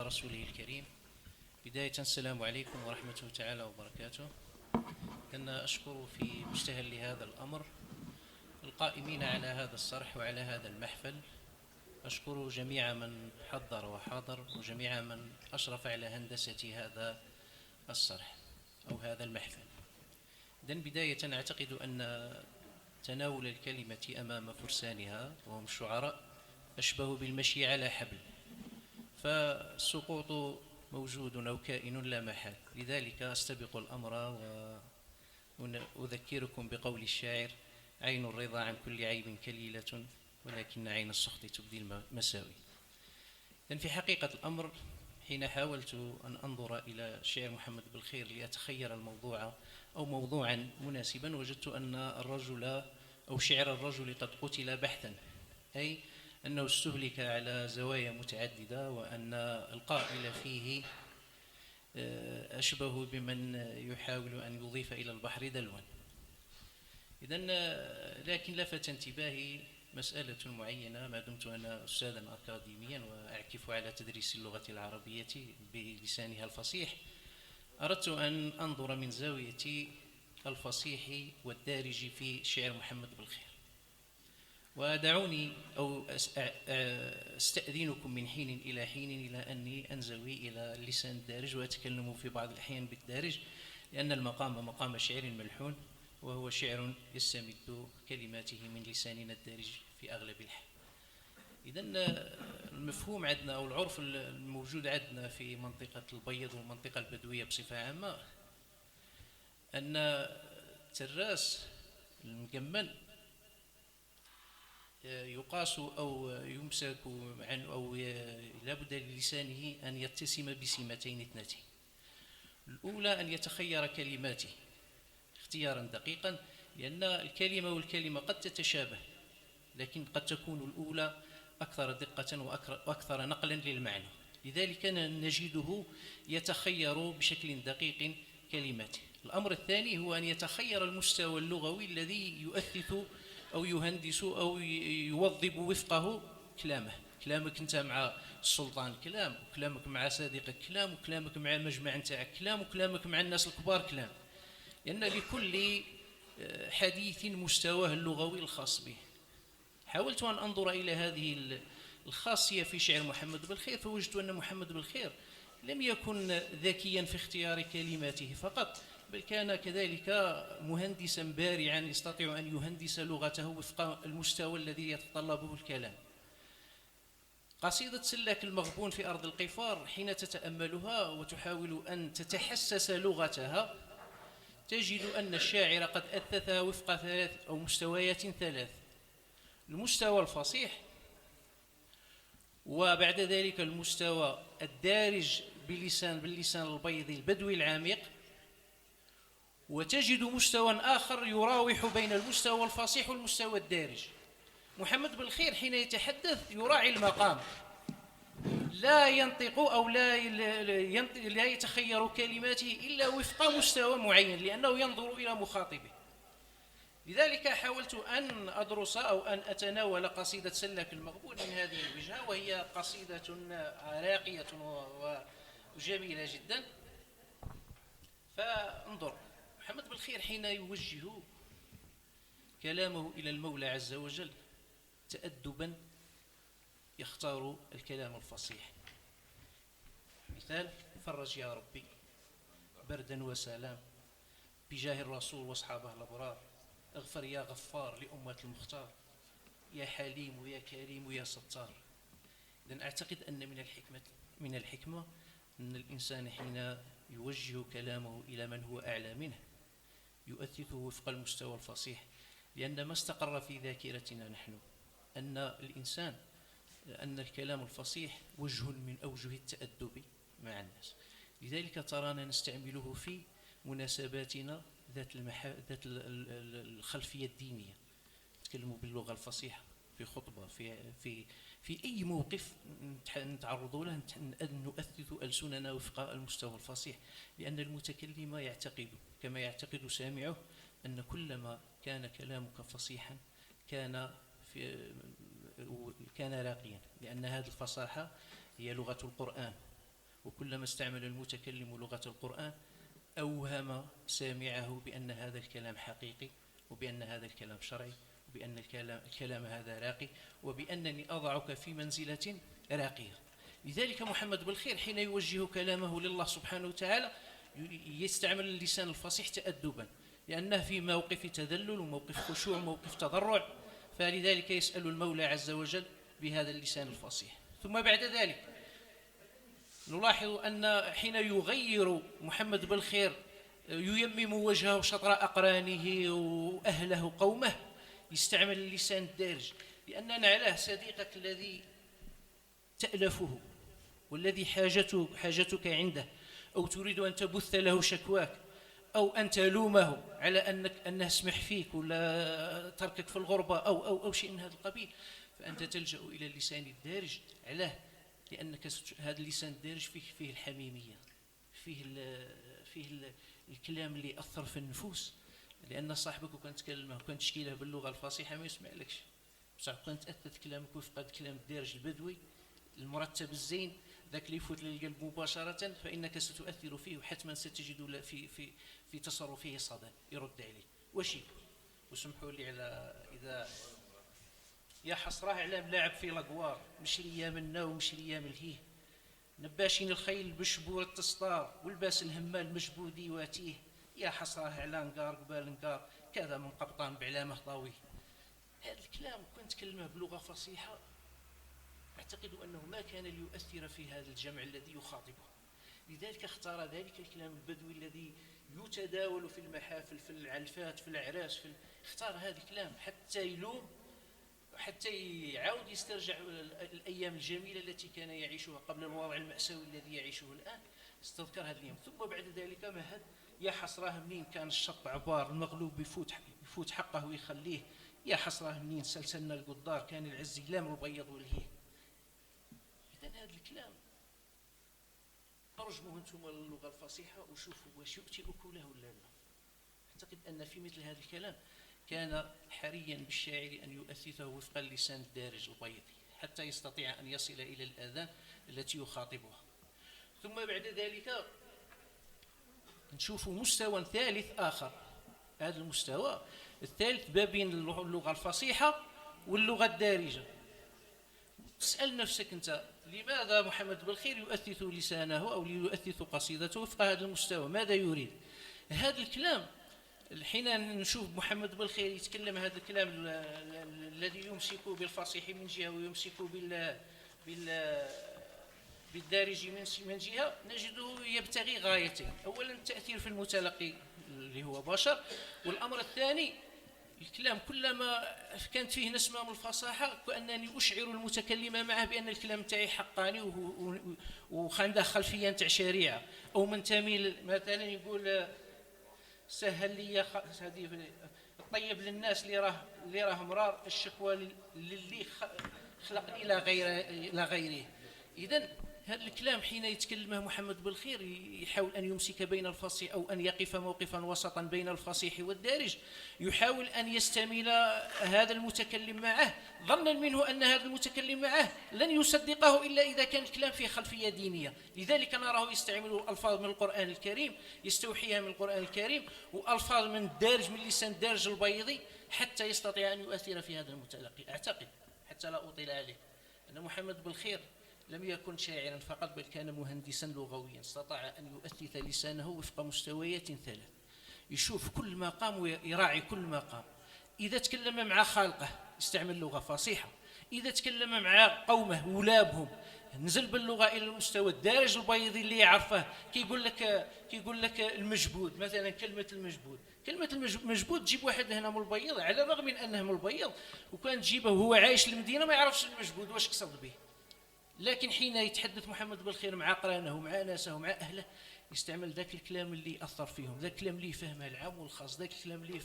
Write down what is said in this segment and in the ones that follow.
رسوله الكريم. بداية السلام عليكم ورحمة الله تعالى وبركاته. أنا أشكر في مستهل لهذا الأمر القائمين على هذا الصرح وعلى هذا المحفل. أشكر جميع من حضر وحاضر وجميع من أشرف على هندسة هذا الصرح أو هذا المحفل. إذن بداية أعتقد أن تناول الكلمة أمام فرسانها وهم الشعراء أشبه بالمشي على حبل، فالسقوط موجود أو كائن لا محال. لذلك أستبق الأمر وأذكركم بقول الشاعر: عين الرضا عن كل عيب كليلة، ولكن عين السخط تبدي المساوي. إذن في حقيقة الأمر حين حاولت أن أنظر إلى شعر محمد بالخير لأتخير الموضوع أو موضوعا مناسبا، وجدت أن الرجل أو شعر الرجل قد قتل بحثا، أي أنه استهلك على زوايا متعددة، وأن القائل فيه أشبه بمن يحاول أن يضيف إلى البحر دلوا. إذن لكن لفت انتباهي مسألة معينة. ما دمت أنا أستاذا أكاديميا وأعكف على تدريس اللغة العربية بلسانها الفصيح، أردت أن أنظر من زاوية الفصيح والدارج في شعر محمد بالخير. ودعوني أو أستأذنكم من حين إلى حين إلى أني أنزوي إلى اللسان الدارج وأتكلم في بعض الأحيان بالدارج، لأن المقام مقام شعر ملحون، وهو شعر يستمد كلماته من لساننا الدارج في أغلب الحال. إذن المفهوم عندنا أو العرف الموجود عندنا في منطقة البيض والمنطقة البدوية بصفة عامة أن التراس المجمل يقاس أو يمسك عنه أو لابد للسانه أن يتسم بسمتين اثنتين. الأولى أن يتخير كلماته اختيارا دقيقا، لأن الكلمة والكلمة قد تتشابه، لكن قد تكون الأولى أكثر دقة وأكثر نقلا للمعنى. لذلك نجده يتخير بشكل دقيق كلماته. الأمر الثاني هو أن يتخير المستوى اللغوي الذي يؤثث أو يهندس أو يوظب وفقه كلامه. كلامك أنت مع السلطان كلام، وكلامك مع صديقك كلام، وكلامك مع مجمع نتاعك كلام، وكلامك مع الناس الكبار كلام، لأن لكل حديث مستواه اللغوي الخاص به. حاولت أن أنظر إلى هذه الخاصية في شعر محمد بالخير، فوجدت أن محمد بالخير لم يكن ذكيا في اختيار كلماته فقط، بل كان كذلك مهندسا بارعا يستطيع أن يهندس لغته وفق المستوى الذي يتطلبه الكلام. قصيدة سلاك المغبون في أرض القفار حين تتأملها وتحاول أن تتحسس لغتها، تجد أن الشاعر قد أثثها وفق ثلاث أو مستويات ثلاث: المستوى الفصيح، وبعد ذلك المستوى الدارج باللسان البيضي البدوي العميق، وتجد مستوى آخر يراوح بين المستوى الفصيح والمستوى الدارج. محمد بالخير حين يتحدث يراعي المقام، لا ينطق أو لا يتخير كلماته إلا وفق مستوى معين، لأنه ينظر إلى مخاطبه. لذلك حاولت أن أدرس أو أن أتناول قصيدة سلاك المغبون من هذه الوجهة، وهي قصيدة راقية وجميلة جدا. فانظر محمد بالخير حين يوجه كلامه إلى المولى عز وجل تأدبا يختار الكلام الفصيح. مثال: فرج يا ربي بردا وسلام بجاه الرسول واصحابه الأبرار، اغفر يا غفار لأمة المختار، يا حليم يا كريم يا ستار. إذن أعتقد أن من الحكمة أن الإنسان حين يوجه كلامه إلى من هو أعلى منه يؤثثه وفق المستوى الفصيح، لأن ما استقر في ذاكرتنا نحن أن الكلام الفصيح وجه من أوجه التأدب مع الناس. لذلك ترانا نستعمله في مناسباتنا ذات الخلفية الدينية، نتكلم باللغة الفصيحة في خطبة، في أي موقف نتعرض له نؤثث ألسننا وفق المستوى الفصيح، لأن المتكلم يعتقد كما يعتقد سامعه أن كلما كان كلامك فصيحا كان راقيا، لأن هذه الفصاحة هي لغة القرآن، وكلما استعمل المتكلم لغة القرآن أوهم سامعه بأن هذا الكلام حقيقي، وبأن هذا الكلام شرعي، وبأن الكلام هذا راقي، وبأنني أضعك في منزلة راقية. لذلك محمد بالخير حين يوجه كلامه لله سبحانه وتعالى يستعمل اللسان الفصيح تأدبا، لأنه في موقف تذلل وموقف خشوع وموقف تضرع، فلذلك يسأل المولى عز وجل بهذا اللسان الفصيح. ثم بعد ذلك نلاحظ أن حين يغير محمد بالخير ييمم وجهه شطر أقرانه وأهله قومه يستعمل اللسان الدارج، لأن نعلاه صديقك الذي تألفه والذي حاجتك عنده، أو تريد أن تبث له شكواك، أو أن تلومه على أنه اسمح فيك ولا تركك في الغربة أو شيء من هذا القبيل، فأنت تلجأ إلى اللسان الدارج. علاه؟ لأنك هذا اللسان الدارج فيه الحميمية، فيه الكلام اللي يأثر في النفوس، لأن صاحبك وكان تكلمه وكان تشكي له باللغة الفصيحة ما يسمع لكش، بصح كان تأثث كلامك وفق الكلام الدارج البدوي المرتب الزين، ذاك اللي يفوت للقلب مباشرة، فإنك ستؤثر فيه وحتما ستجد في تصرفه صدى يرد عليه. وشي وسمحوا لي على إذا يا حسراه على ملاعب في لاكوار، مش الايام النوم مش الايام الهيه، نباشين الخيل بشبور التسطار والباس الهمال مجبودي واتيه، يا حسراه على نقار قبال نقار كذا من قبطان بعلامه طاوي. هذا الكلام كنت كلمه بلغه فصيحه، اعتقد انه ما كان ليؤثر في هذا الجمع الذي يخاطبه، لذلك اختار ذلك الكلام البدوي الذي يتداول في المحافل في العلفات في الاعراس اختار هذا الكلام حتى يلوم، حتى يعاود يسترجع الأيام الجميلة التي كان يعيشها قبل الوضع المأساوي الذي يعيشه الآن، استذكر هذا اليوم. ثم بعد ذلك مهد يا حسراه منين كان الشط عبار المغلوب يفوت حقه ويخليه، يا حسراه منين سلسلنا القدار كان العز يلام البيض والهيه. إذن هذا الكلام ترجموه انتم للغة الفصيحة وشوفوا واش يؤتي أكله ولا لا. أعتقد أن في مثل هذا الكلام كان حريا بالشاعر أن يؤثثه وفق اللسان الدارج البيضي حتى يستطيع أن يصل إلى الآذان التي يخاطبها. ثم بعد ذلك نشوف مستوى ثالث آخر. هذا المستوى الثالث ما بين اللغة الفصيحة واللغة الدارجة. تسأل نفسك أنت لماذا محمد بالخير يؤثث لسانه أو يؤثث قصيدته وفق هذا المستوى؟ ماذا يريد؟ هذا الكلام حين نشوف محمد بالخير يتكلم هذا الكلام الذي يمسك بالفصيح من جهة ويمسك بالدارج من جهة، نجده يبتغي غايتين: أولا التأثير في المتلقي اللي هو بشر، والأمر الثاني الكلام كلما كانت فيه نسمة من الفصاحة كأنني أشعر المتكلم معه بأن الكلام تاعي حقاني وعنده خلفية تاع شريعة، أو منتمي مثلا يقول سهل لي هذه الطيب للناس اللي راه مرار، الشكوى للي خلقني لا غيره. إذن هذا الكلام حين يتكلمه محمد بالخير يحاول أن يمسك بين الفصيح أو أن يقف موقفا وسطا بين الفصيح والدارج، يحاول أن يستميل هذا المتكلم معه ظنا منه أن هذا المتكلم معه لن يصدقه إلا إذا كان الكلام فيه خلفية دينية. لذلك نراه يستعمل ألفاظ من القرآن الكريم يستوحيها من القرآن الكريم وألفاظ من الدارج من لسان الدارج البيضي حتى يستطيع أن يؤثر في هذا المتلقي. أعتقد حتى لا أطيل عليه أن محمد بالخير لم يكن شاعرا فقط بل كان مهندسا لغويا، استطاع أن يؤثث لسانه وفق مستويات ثلاث، يشوف كل مقام ويراعي كل مقام. إذا تكلم مع خالقه استعمل لغة فصيحة، إذا تكلم مع قومه ولابهم نزل باللغة إلى المستوى الدارج البيضي اللي يعرفه. كيقول لك المجبود مثلا، كلمة المجبود تجيب واحد هنا من البيض على الرغم من أنه من البيض، وكان تجيبه وهو عايش المدينة ما يعرفش المجبود واش قصد به، لكن حين يتحدث محمد بالخير مع قرانه ومع ناسه ومع أهله يستعمل ذاك الكلام اللي أثر فيهم، ذاك الكلام اللي يفهمه العام والخاص، ذاك الكلام اللي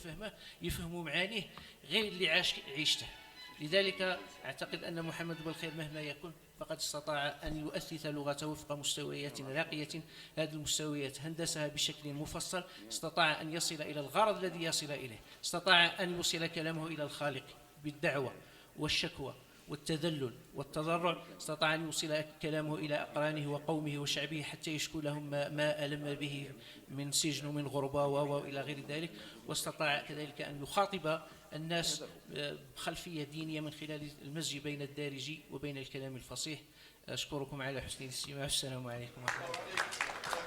يفهموا معانيه غير اللي عيشته. لذلك أعتقد أن محمد بالخير مهما يكن فقد استطاع أن يؤثث لغته وفق مستويات راقية. هذه المستويات هندسها بشكل مفصل، استطاع أن يصل إلى الغرض الذي يصل إليه، استطاع أن يوصل كلامه إلى الخالق بالدعوة والشكوى والتذلل والتضرع استطاع أن يوصل كلامه إلى أقرانه وقومه وشعبه حتى يشكو لهم ما ألم به من سجن ومن غربة وإلى غير ذلك. واستطاع كذلك أن يخاطب الناس بخلفية دينية من خلال المزج بين الدارج وبين الكلام الفصيح. أشكركم على حسن الاستماع. السلام عليكم ورحمة الله.